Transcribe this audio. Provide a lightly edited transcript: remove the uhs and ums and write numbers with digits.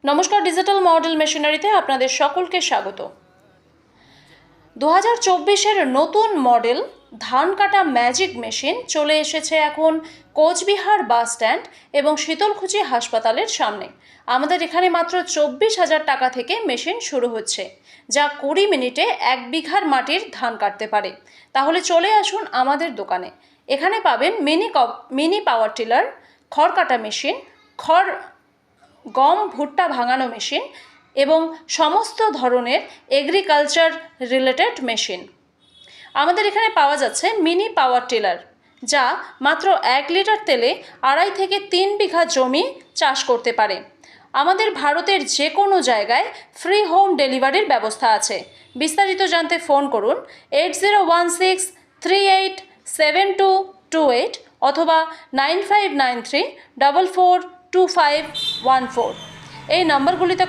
নমস্কার, digital model মেশিনারিতে আপনাদের সকলকে স্বাগত। 2024-এর নতুন মডেল ধান কাটা ম্যাজিক মেশিন চলে এসেছে এখন কোচবিহার বাস স্ট্যান্ড এবং শীতলকুচি হাসপাতালের সামনে। আমাদের এখানে মাত্র 24,000 টাকা থেকে মেশিন শুরু হচ্ছে, যা 20 মিনিটে 1 বিঘার মাটির ধান কাটতে পারে। তাহলে চলে আসুন আমাদের দোকানে। এখানে পাবেন মিনি পাওয়ার টিলার, খড় কাটা মেশিন, গম ভুট্টা ভাঙানো মেশিন এবং সমস্ত ধরনের এগ্রিকালচার রিলেটেড মেশিন। আমাদের এখানে পাওয়া যাচ্ছে মিনি পাওয়ার টিলার, যা মাত্র 1 লিটার তেলে 2.5 থেকে 3 বিঘা জমি চাষ করতে পারে। আমাদের ভারতের যে কোনো জায়গায় ফ্রি হোম ডেলিভারির ব্যবস্থা আছে। বিস্তারিত জানতে ফোন করুন 8016387228 অথবা 9593442514। এই নম্বরগুলিতে